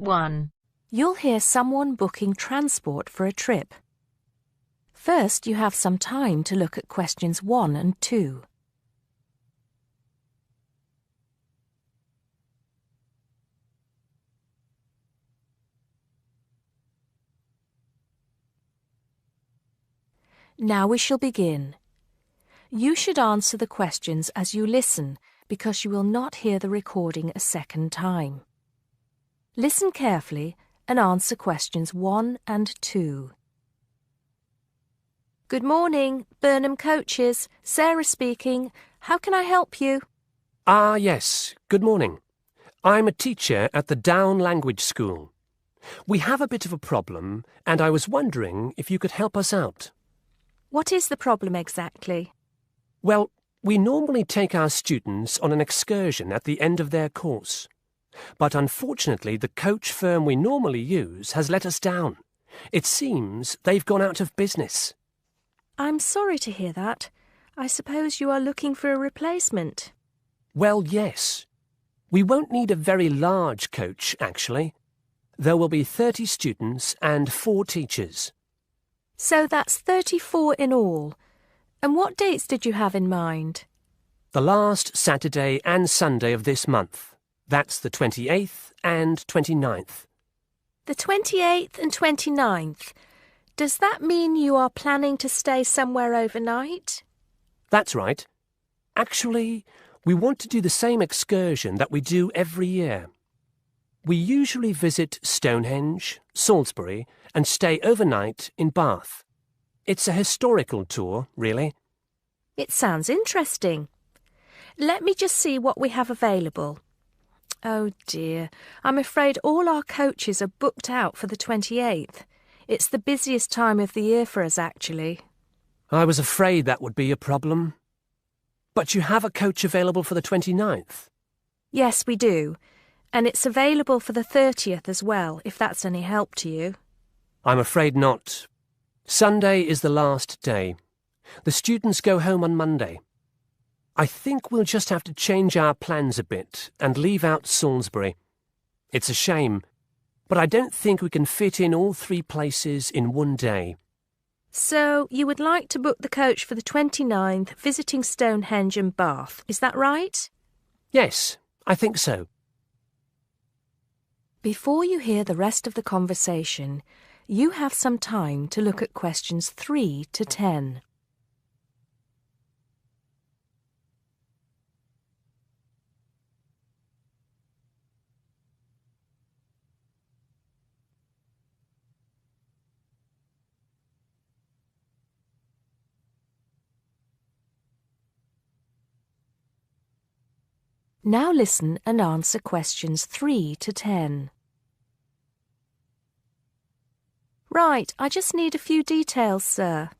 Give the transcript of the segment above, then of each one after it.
1. You'll hear someone booking transport for a trip. First, you have some time to look at questions 1 and 2. Now we shall begin. You should answer the questions as you listen, because you will not hear the recording a second time. Listen carefully and answer questions 1 and 2. Good morning, Burnham Coaches. Sarah speaking. How can I help you? Yes. Good morning. I'm a teacher at the Down Language School. We have a bit of a problem, and I was wondering if you could help us out. What is the problem exactly? Well, we normally take our students on an excursion at the end of their course. But unfortunately, the coach firm we normally use has let us down. It seems they've gone out of business. I'm sorry to hear that. I suppose you are looking for a replacement. Well, yes. We won't need a very large coach, actually. There will be 30 students and 4 teachers. So that's 34 in all. And what dates did you have in mind? The last Saturday and Sunday of this month. That's the 28th and 29th. The 28th and 29th. Does that mean you are planning to stay somewhere overnight? That's right. Actually, we want to do the same excursion that we do every year. We usually visit Stonehenge, Salisbury, and stay overnight in Bath. It's a historical tour, really. It sounds interesting. Let me just see what we have available. Oh dear, I'm afraid all our coaches are booked out for the 28th. It's the busiest time of the year for us, actually. I was afraid that would be a problem. But you have a coach available for the 29th? Yes, we do. And it's available for the 30th as well, if that's any help to you. I'm afraid not. Sunday is the last day. The students go home on Monday. I think we'll just have to change our plans a bit and leave out Salisbury. It's a shame, but I don't think we can fit in all 3 places in one day. So you would like to book the coach for the 29th, visiting Stonehenge and Bath, is that right? Yes, I think so. Before you hear the rest of the conversation, you have some time to look at questions 3 to 10. Now listen and answer questions 3 to 10. Right, I just need a few details, sir.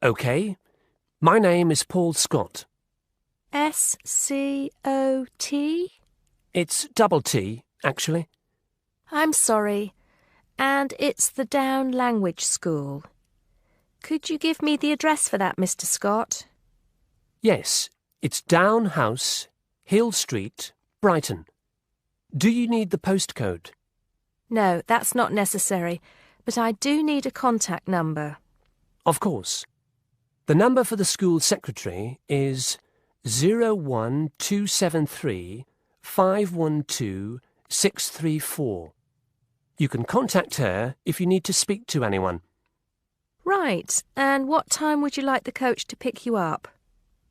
OK. My name is Paul Scott. S-C-O-T? It's double T, actually. I'm sorry. And it's the Down Language School. Could you give me the address for that, Mr. Scott? Yes, it's Down House, Hill Street, Brighton. Do you need the postcode? No, that's not necessary, but I do need a contact number. Of course. The number for the school secretary is 01273 512 634. You can contact her if you need to speak to anyone. Right, and what time would you like the coach to pick you up?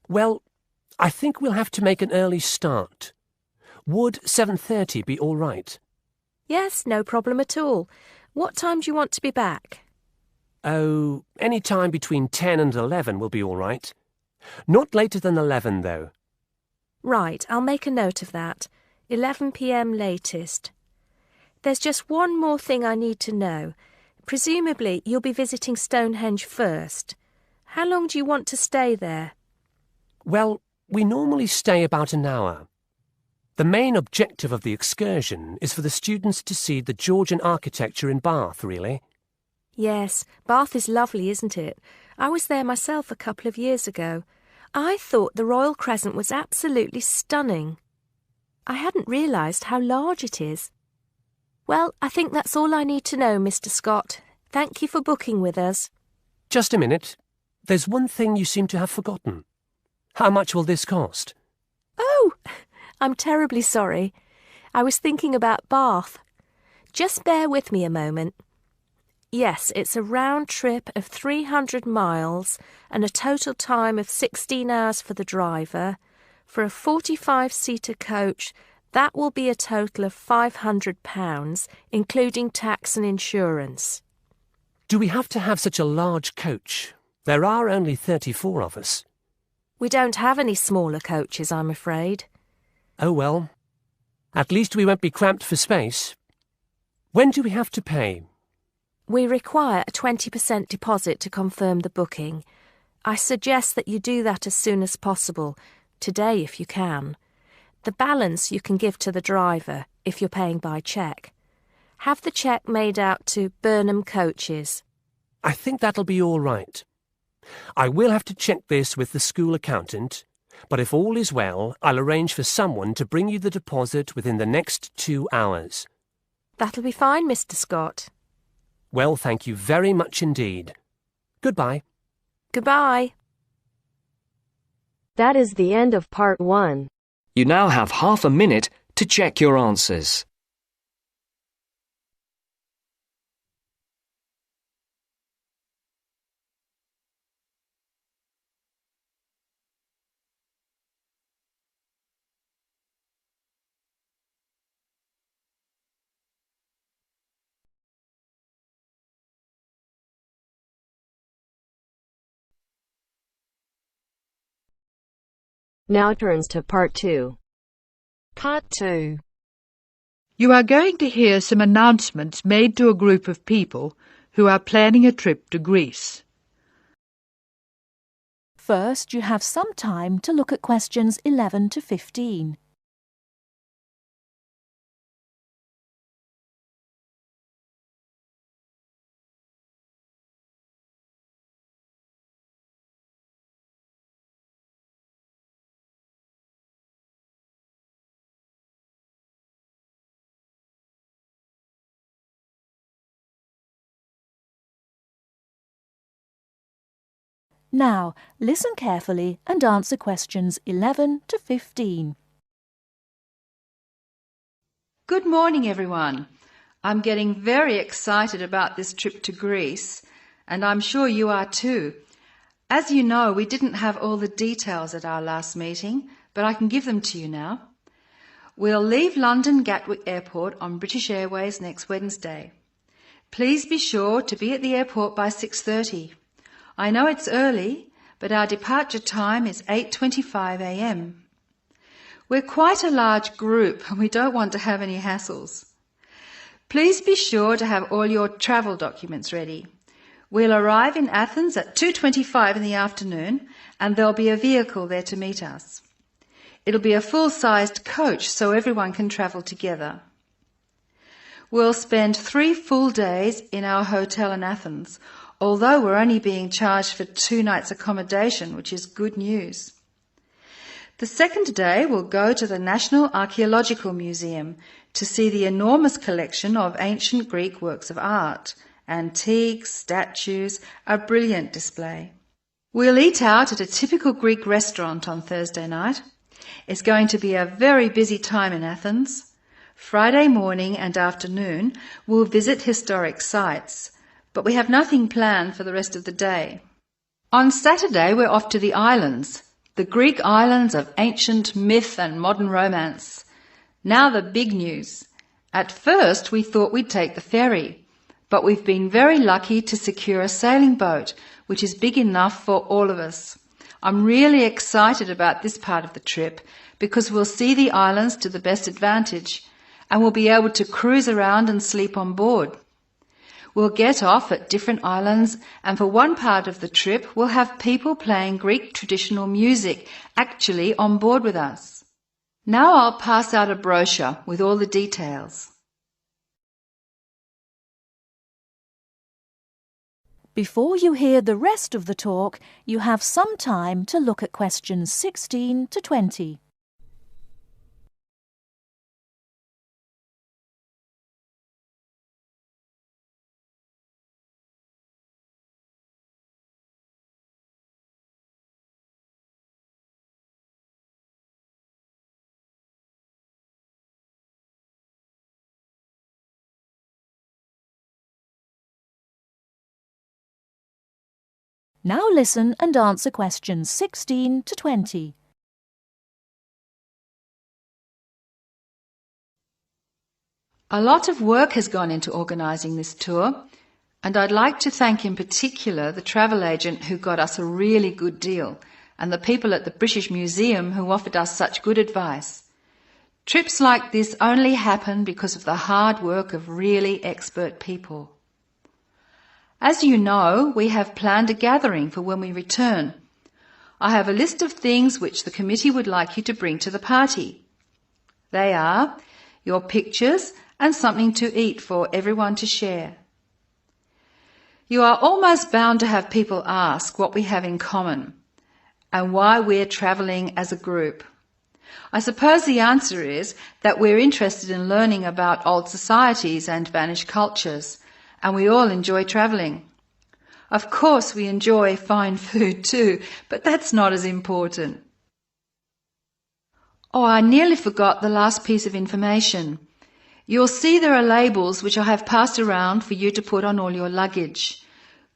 Well, I think we'll have to make an early start. Would 7:30 be all right? Yes, no problem at all. What time do you want to be back? Oh, any time between 10 and 11 will be all right. Not later than 11, though. Right, I'll make a note of that. 11 p.m. latest. There's just one more thing I need to know. Presumably, you'll be visiting Stonehenge first. How long do you want to stay there? Well, we normally stay about an hour. The main objective of the excursion is for the students to see the Georgian architecture in Bath, really. Yes, Bath is lovely, isn't it? I was there myself a couple of years ago. I thought the Royal Crescent was absolutely stunning. I hadn't realised how large it is. Well, I think that's all I need to know, Mr. Scott. Thank you for booking with us. Just a minute. There's one thing you seem to have forgotten. How much will this cost? Oh, I'm terribly sorry. I was thinking about Bath. Just bear with me a moment. Yes, it's a round trip of 300 miles and a total time of 16 hours for the driver. For a 45-seater coach, that will be a total of £500, including tax and insurance. Do we have to have such a large coach? There are only 34 of us. We don't have any smaller coaches, I'm afraid. Oh well. At least we won't be cramped for space. When do we have to pay? We require a 20% deposit to confirm the booking. I suggest that you do that as soon as possible, today if you can. The balance you can give to the driver if you're paying by cheque. Have the cheque made out to Burnham Coaches. I think that'll be all right. I will have to check this with the school accountant, but if all is well, I'll arrange for someone to bring you the deposit within the next 2 hours. That'll be fine, Mr. Scott. Well, thank you very much indeed. Goodbye. Goodbye. That is the end of part 1. You now have half a minute to check your answers. Now turns to part 2. Part 2. You are going to hear some announcements made to a group of people who are planning a trip to Greece. First, you have some time to look at questions 11 to 15. Now, listen carefully and answer questions 11 to 15. Good morning, everyone. I'm getting very excited about this trip to Greece, and I'm sure you are too. As you know, we didn't have all the details at our last meeting, but I can give them to you now. We'll leave London Gatwick Airport on British Airways next Wednesday. Please be sure to be at the airport by 6:30. I know it's early, but our departure time is 8:25 a.m. We're quite a large group and we don't want to have any hassles. Please be sure to have all your travel documents ready. We'll arrive in Athens at 2:25 in the afternoon and there'll be a vehicle there to meet us. It'll be a full-sized coach so everyone can travel together. We'll spend 3 full days in our hotel in Athens, although we're only being charged for 2 nights accommodation, which is good news. The second day we'll go to the National Archaeological Museum to see the enormous collection of ancient Greek works of art, antiques, statues, a brilliant display. We'll eat out at a typical Greek restaurant on Thursday night. It's going to be a very busy time in Athens. Friday morning and afternoon we'll visit historic sites, but we have nothing planned for the rest of the day. On Saturday we're off to the islands, the Greek islands of ancient myth and modern romance. Now the big news. At first we thought we'd take the ferry, but we've been very lucky to secure a sailing boat, which is big enough for all of us. I'm really excited about this part of the trip because we'll see the islands to the best advantage and we'll be able to cruise around and sleep on board. We'll get off at different islands and for one part of the trip we'll have people playing Greek traditional music actually on board with us. Now I'll pass out a brochure with all the details. Before you hear the rest of the talk, you have some time to look at questions 16 to 20. Now listen and answer questions 16 to 20. A lot of work has gone into organising this tour, and I'd like to thank in particular the travel agent who got us a really good deal, and the people at the British Museum who offered us such good advice. Trips like this only happen because of the hard work of really expert people. As you know, we have planned a gathering for when we return. I have a list of things which the committee would like you to bring to the party. They are your pictures and something to eat for everyone to share. You are almost bound to have people ask what we have in common and why we're travelling as a group. I suppose the answer is that we're interested in learning about old societies and vanished cultures, and we all enjoy travelling. Of course we enjoy fine food too, but that's not as important. Oh, I nearly forgot the last piece of information. You'll see there are labels which I have passed around for you to put on all your luggage.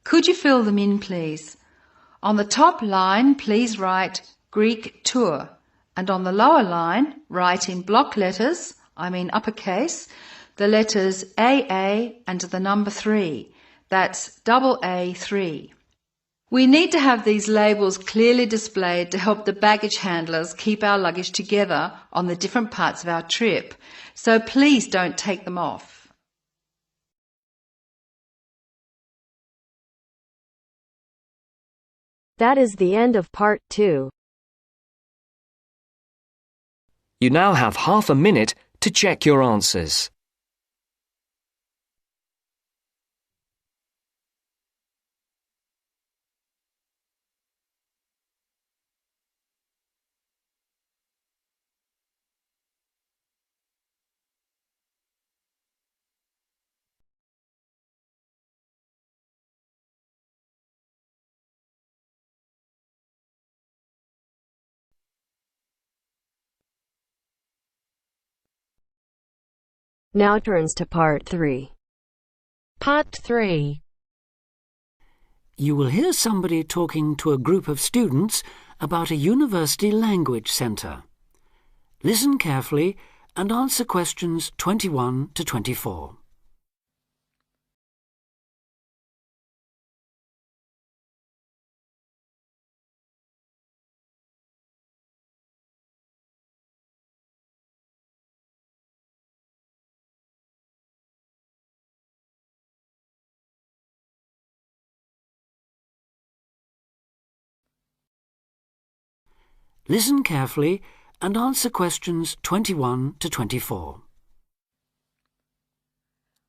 Could you fill them in, please? On the top line, please write Greek tour, and on the lower line, write in block letters, I mean uppercase, the letters AA and the number 3. That's AA3. We need to have these labels clearly displayed to help the baggage handlers keep our luggage together on the different parts of our trip, so please don't take them off. That is the end of part 2. You now have half a minute to check your answers. Now turns to part 3. Part 3. You will hear somebody talking to a group of students about a university language centre. Listen carefully and answer questions 21 to 24. Listen carefully and answer questions 21 to 24.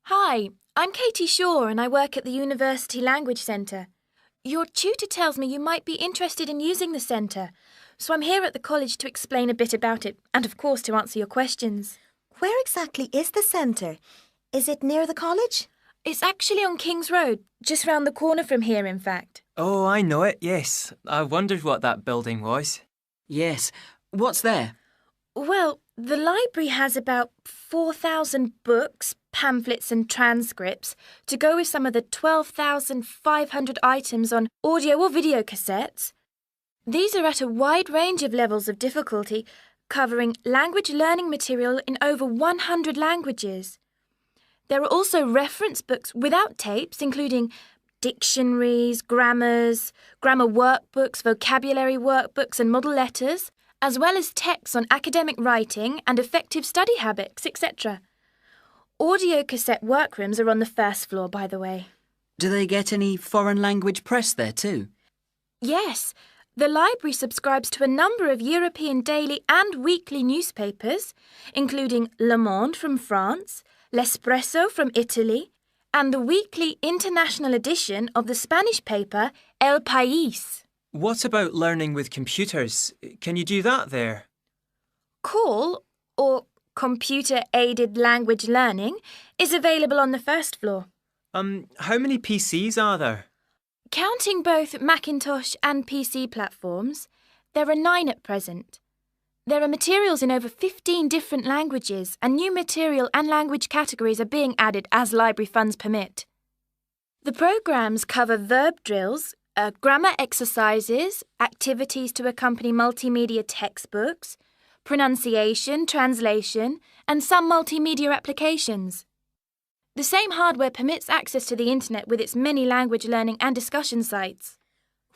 Hi, I'm Katie Shaw and I work at the University Language Centre. Your tutor tells me you might be interested in using the centre, so I'm here at the college to explain a bit about it and, of course, to answer your questions. Where exactly is the centre? Is it near the college? It's actually on King's Road, just round the corner from here, in fact. Oh, I know it, yes. I wondered what that building was. Yes. What's there? Well, the library has about 4,000 books, pamphlets and transcripts to go with some of the 12,500 items on audio or video cassettes. These are at a wide range of levels of difficulty, covering language learning material in over 100 languages. There are also reference books without tapes, including dictionaries, grammar workbooks, vocabulary workbooks and model letters, as well as texts on academic writing and effective study habits, etc. Audio cassette workrooms are on the first floor, by the way. Do they get any foreign language press there too? Yes. The library subscribes to a number of European daily and weekly newspapers, including Le Monde from France, L'Espresso from Italy, and the weekly international edition of the Spanish paper El País. What about learning with computers? Can you do that there? CALL, or Computer-Aided Language Learning, is available on the first floor. How many PCs are there? Counting both Macintosh and PC platforms, there are 9 at present. There are materials in over 15 different languages, and new material and language categories are being added as library funds permit. The programmes cover verb drills, grammar exercises, activities to accompany multimedia textbooks, pronunciation, translation, and some multimedia applications. The same hardware permits access to the internet with its many language learning and discussion sites.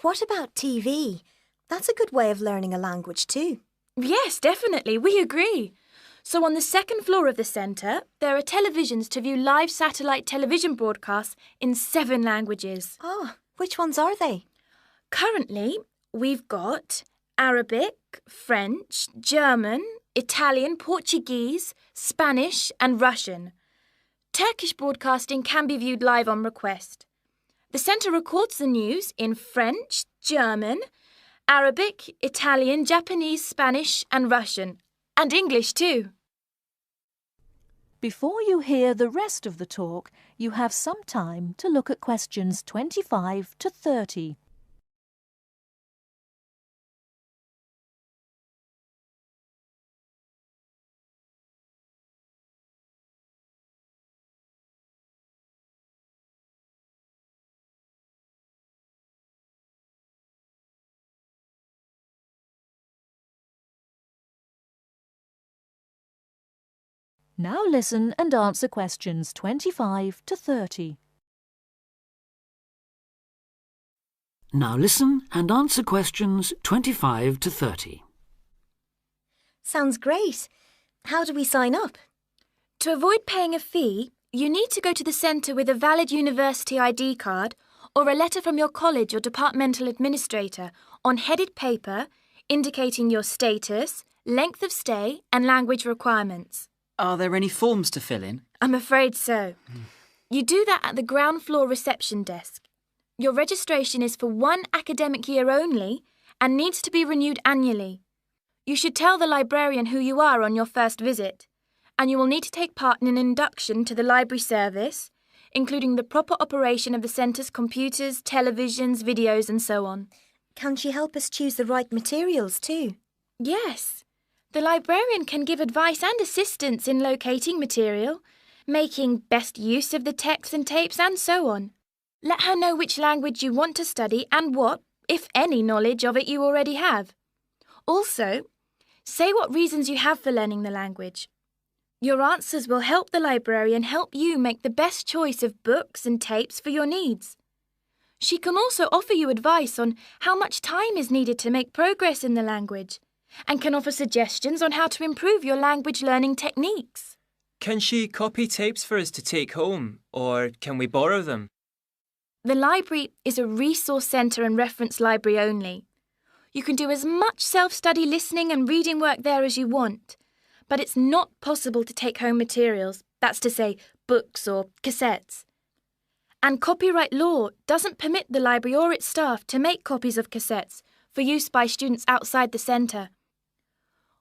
What about TV? That's a good way of learning a language too. Yes, definitely, we agree. So on the second floor of the centre, there are televisions to view live satellite television broadcasts in 7 languages. Oh, which ones are they? Currently, we've got Arabic, French, German, Italian, Portuguese, Spanish and Russian. Turkish broadcasting can be viewed live on request. The centre records the news in French, German, Arabic, Italian, Japanese, Spanish and Russian. And English too. Before you hear the rest of the talk, you have some time to look at questions 25 to 30. Now listen and answer questions 25 to 30. Now listen and answer questions 25 to 30. Sounds great. How do we sign up? To avoid paying a fee, you need to go to the centre with a valid university ID card or a letter from your college or departmental administrator on headed paper indicating your status, length of stay and language requirements. Are there any forms to fill in? I'm afraid so. You do that at the ground floor reception desk. Your registration is for 1 academic year only and needs to be renewed annually. You should tell the librarian who you are on your first visit, and you will need to take part in an induction to the library service, including the proper operation of the centre's computers, televisions, videos and so on. Can she help us choose the right materials too? Yes. The librarian can give advice and assistance in locating material, making best use of the texts and tapes and so on. Let her know which language you want to study and what, if any, knowledge of it you already have. Also, say what reasons you have for learning the language. Your answers will help the librarian help you make the best choice of books and tapes for your needs. She can also offer you advice on how much time is needed to make progress in the language, and can offer suggestions on how to improve your language learning techniques. Can she copy tapes for us to take home, or can we borrow them? The library is a resource centre and reference library only. You can do as much self-study listening and reading work there as you want, but it's not possible to take home materials, that's to say, books or cassettes. And copyright law doesn't permit the library or its staff to make copies of cassettes for use by students outside the centre.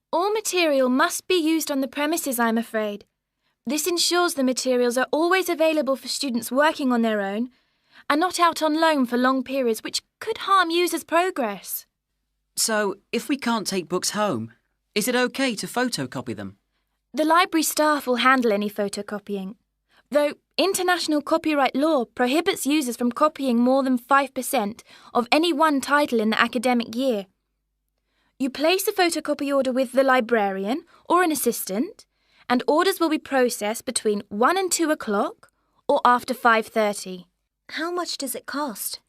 All material must be used on the premises, I'm afraid. This ensures the materials are always available for students working on their own and not out on loan for long periods, which could harm users' progress. So, if we can't take books home, is it okay to photocopy them? The library staff will handle any photocopying, though international copyright law prohibits users from copying more than 5% of any one title in the academic year. You place a photocopy order with the librarian or an assistant, and orders will be processed between 1 and 2 o'clock or after 5:30. How much does it cost?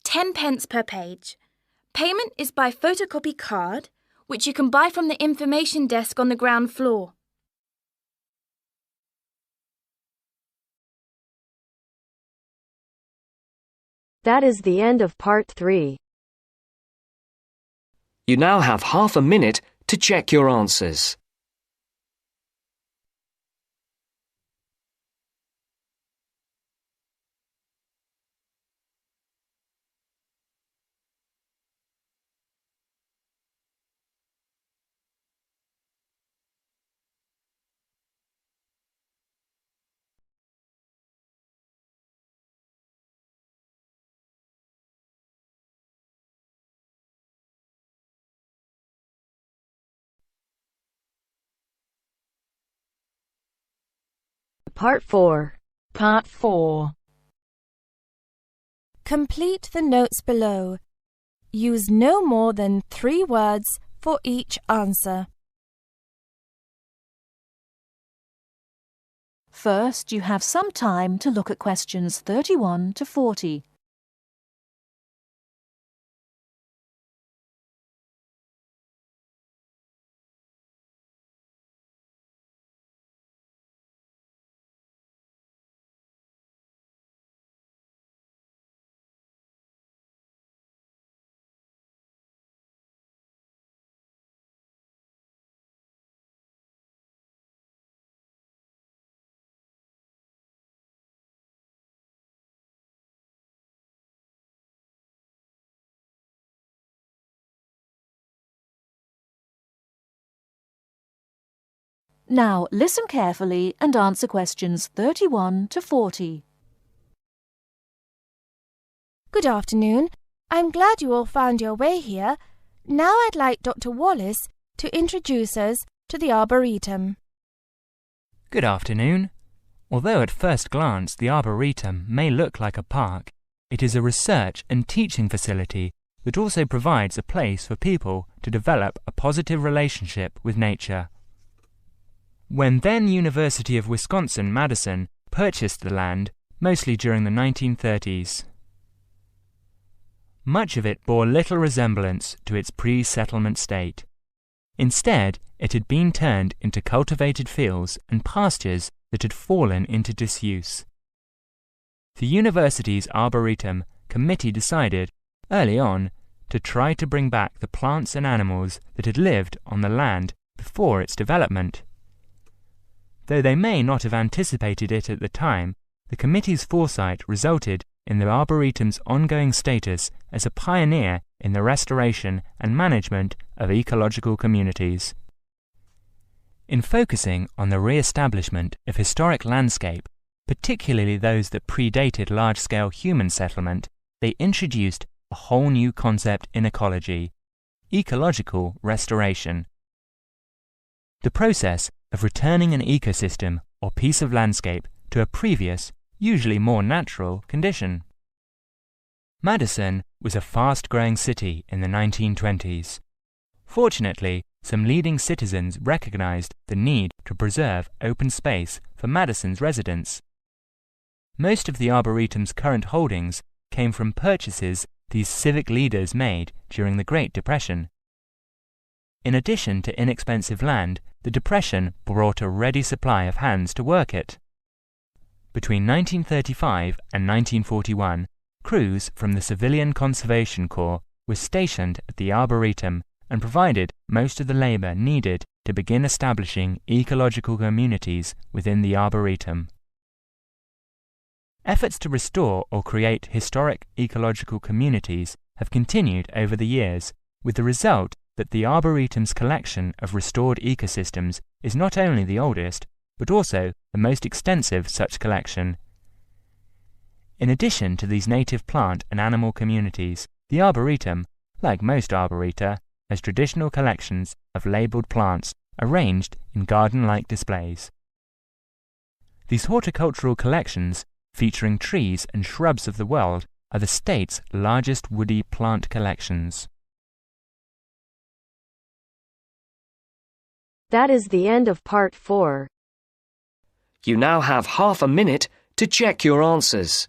10 pence per page. Payment is by photocopy card, which you can buy from the information desk on the ground floor. That is the end of part 3. You now have half a minute to check your answers. Part 4. Part 4. Complete the notes below. Use no more than 3 words for each answer. First, you have some time to look at questions 31 to 40. Now, listen carefully and answer questions 31 to 40. Good afternoon. I'm glad you all found your way here. Now I'd like Dr. Wallace to introduce us to the Arboretum. Good afternoon. Although at first glance the Arboretum may look like a park, it is a research and teaching facility that also provides a place for people to develop a positive relationship with nature. When then University of Wisconsin-Madison purchased the land, mostly during the 1930s, much of it bore little resemblance to its pre-settlement state. Instead, it had been turned into cultivated fields and pastures that had fallen into disuse. The university's Arboretum committee decided, early on, to try to bring back the plants and animals that had lived on the land before its development. Though they may not have anticipated it at the time, the committee's foresight resulted in the Arboretum's ongoing status as a pioneer in the restoration and management of ecological communities. In focusing on the re-establishment of historic landscape, particularly those that predated large-scale human settlement, they introduced a whole new concept in ecology: ecological restoration. The process of returning an ecosystem or piece of landscape to a previous, usually more natural, condition. Madison was a fast-growing city in the 1920s. Fortunately, some leading citizens recognized the need to preserve open space for Madison's residents. Most of the Arboretum's current holdings came from purchases these civic leaders made during the Great Depression. In addition to inexpensive land, the Depression brought a ready supply of hands to work it. Between 1935 and 1941, crews from the Civilian Conservation Corps were stationed at the Arboretum and provided most of the labor needed to begin establishing ecological communities within the Arboretum. Efforts to restore or create historic ecological communities have continued over the years, with the result that the Arboretum's collection of restored ecosystems is not only the oldest, but also the most extensive such collection. In addition to these native plant and animal communities, the Arboretum, like most arboreta, has traditional collections of labelled plants arranged in garden-like displays. These horticultural collections, featuring trees and shrubs of the world, are the state's largest woody plant collections. That is the end of part 4. You now have half a minute to check your answers.